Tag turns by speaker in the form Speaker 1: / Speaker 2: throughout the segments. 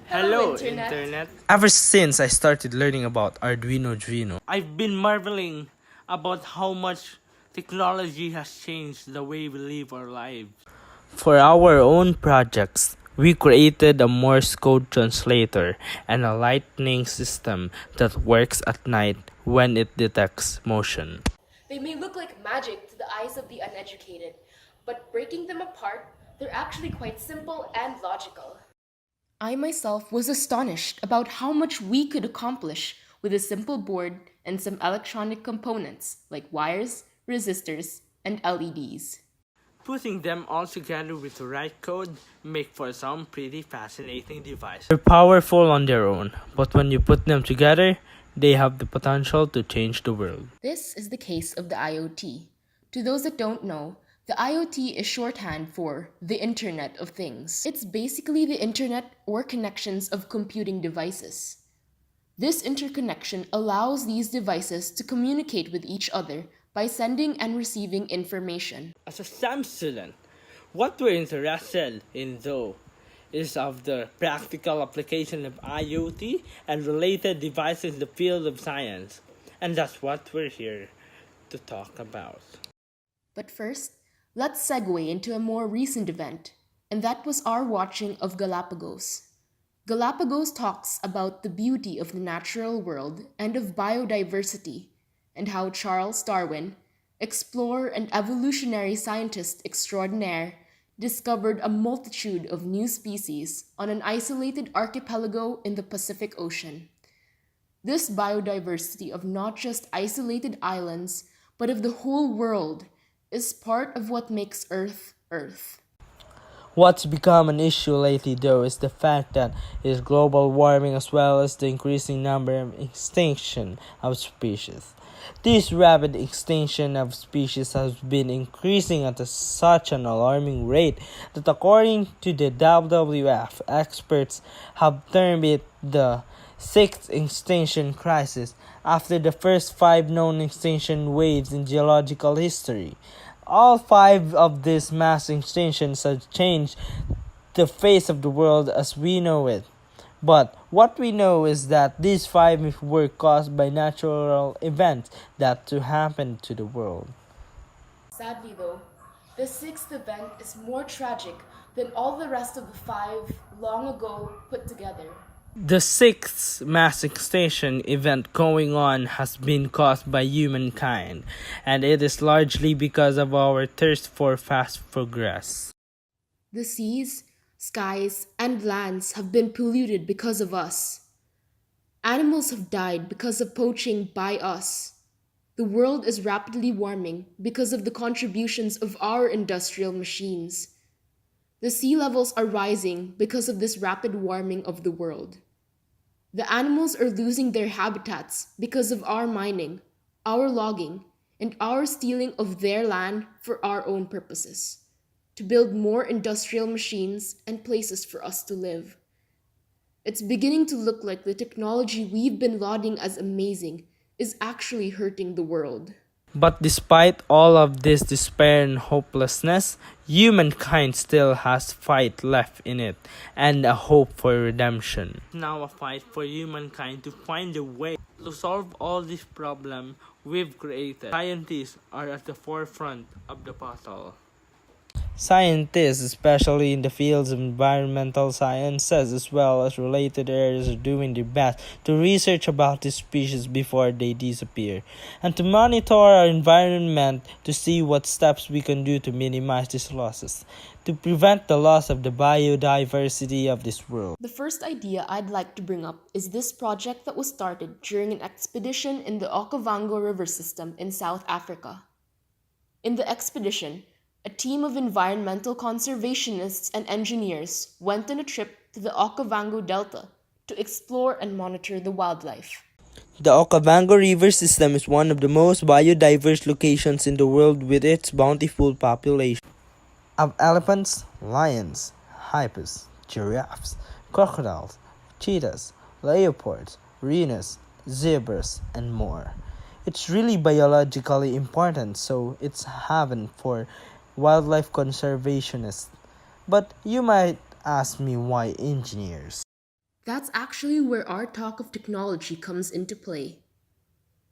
Speaker 1: Hello, Internet.
Speaker 2: Ever since I started learning about Arduino,
Speaker 1: I've been marveling about how much technology has changed the way we live our lives.
Speaker 2: for our own projects, we created a Morse code translator and a lightning system that works at night when it detects motion.
Speaker 3: They may look like magic to the eyes of the uneducated, but breaking them apart, they're actually quite simple and logical. I myself was astonished about how much we could accomplish with a simple board and some electronic components like wires, resistors, and LEDs.
Speaker 1: Putting them all together with the right code make for some pretty fascinating devices.
Speaker 2: They're powerful on their own, but when you put them together, they have the potential to change the world.
Speaker 3: This is the case of the IoT. To those that don't know, the IoT is shorthand for the Internet of Things. It's basically the internet or connections of computing devices. This interconnection allows these devices to communicate with each other by sending and receiving information.
Speaker 1: As a STEM student, what we're interested in though is of the practical application of IoT and related devices in the field of science. And that's what we're here to talk about.
Speaker 3: But first, let's segue into a more recent event, and that was our watching of Galapagos. Galapagos talks about the beauty of the natural world and of biodiversity, and how Charles Darwin, explorer and evolutionary scientist extraordinaire, discovered a multitude of new species on an isolated archipelago in the Pacific Ocean. This biodiversity of not just isolated islands, but of the whole world, is part of what makes Earth, Earth.
Speaker 2: What's become an issue lately, though, is the fact that is global warming as well as the increasing number of extinction of species. This rapid extinction of species has been increasing at such an alarming rate that, according to the WWF, experts have termed it the sixth extinction crisis after the first 5 known extinction waves in geological history. All 5 of these mass extinctions have changed the face of the world as we know it. But what we know is that these 5 were caused by natural events that to happen to the world.
Speaker 3: Sadly, though, the sixth event is more tragic than all the rest of the 5 long ago put together.
Speaker 2: The 6th mass extinction event going on has been caused by humankind, and it is largely because of our thirst for fast progress.
Speaker 3: The seas, skies, and lands have been polluted because of us. Animals have died because of poaching by us. The world is rapidly warming because of the contributions of our industrial machines. The sea levels are rising because of this rapid warming of the world. The animals are losing their habitats because of our mining, our logging, and our stealing of their land for our own purposes, to build more industrial machines and places for us to live. It's beginning to look like the technology we've been lauding as amazing is actually hurting the world.
Speaker 2: But despite all of this despair and hopelessness, humankind still has fight left in it and a hope for redemption.
Speaker 1: It's now a fight for humankind to find a way to solve all these problems we've created. Scientists are at the forefront of the puzzle.
Speaker 2: Scientists, especially in the fields of environmental sciences as well as related areas, are doing their best to research about these species before they disappear, and to monitor our environment to see what steps we can do to minimize these losses, to prevent the loss of the biodiversity of this world.
Speaker 3: The first idea I'd like to bring up is this project that was started during an expedition in the Okavango River system in South Africa. In the expedition, a team of environmental conservationists and engineers went on a trip to the Okavango Delta to explore and monitor the wildlife.
Speaker 2: The Okavango River system is one of the most biodiverse locations in the world with its bountiful population of elephants, lions, hippos, giraffes, crocodiles, cheetahs, leopards, rhinos, zebras, and more. It's really biologically important, so it's heaven for wildlife conservationists. But you might ask me why engineers?
Speaker 3: That's actually where our talk of technology comes into play.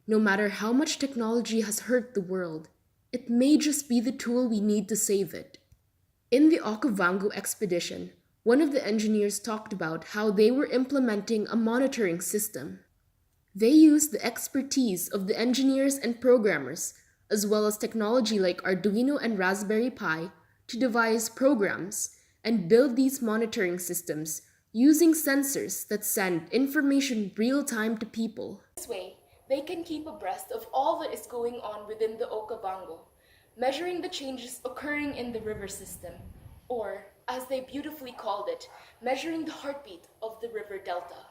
Speaker 3: No matter how much technology has hurt the world, it may just be the tool we need to save it. In the Okavango expedition, one of the engineers talked about how they were implementing a monitoring system. They used the expertise of the engineers and programmers, as well as technology like Arduino and Raspberry Pi, to devise programs and build these monitoring systems using sensors that send information real time to people. This way, they can keep abreast of all that is going on within the Okavango, measuring the changes occurring in the river system, or, as they beautifully called it, measuring the heartbeat of the river delta.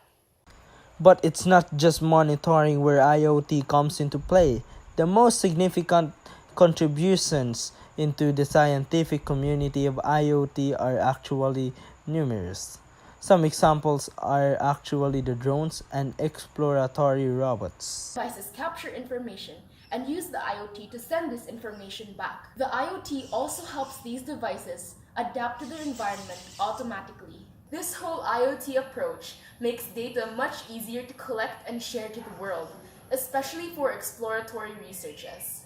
Speaker 2: But it's not just monitoring where IoT comes into play. The most significant contributions into the scientific community of IoT are actually numerous. Some examples are actually the drones and exploratory robots.
Speaker 3: Devices capture information and use the IoT to send this information back. The IoT also helps these devices adapt to their environment automatically. This whole IoT approach makes data much easier to collect and share to the world, especially for exploratory researches.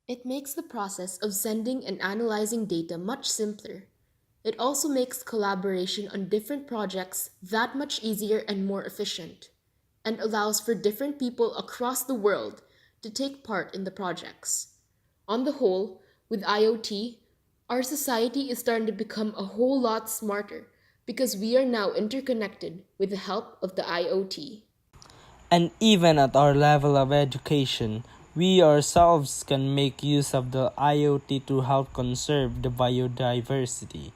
Speaker 3: It makes the process of sending and analyzing data much simpler. It also makes collaboration on different projects that much easier and more efficient, and allows for different people across the world to take part in the projects. On the whole, with IoT, our society is starting to become a whole lot smarter because we are now interconnected with the help of the IoT.
Speaker 2: And even at our level of education, we ourselves can make use of the IoT to help conserve the biodiversity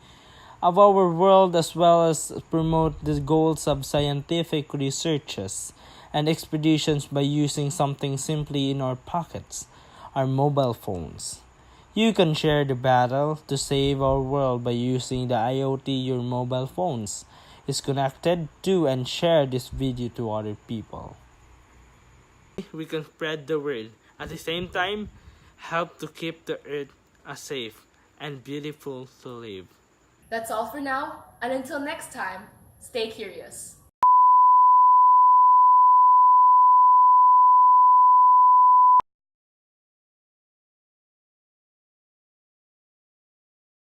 Speaker 2: of our world as well as promote the goals of scientific researches and expeditions by using something simply in our pockets, our mobile phones. You can share the battle to save our world by using the IoT your mobile phones is connected to and share this video to other people.
Speaker 1: We can spread the word. At the same time, help to keep the earth a safe and beautiful to live.
Speaker 3: That's all for now, and until next time, stay curious.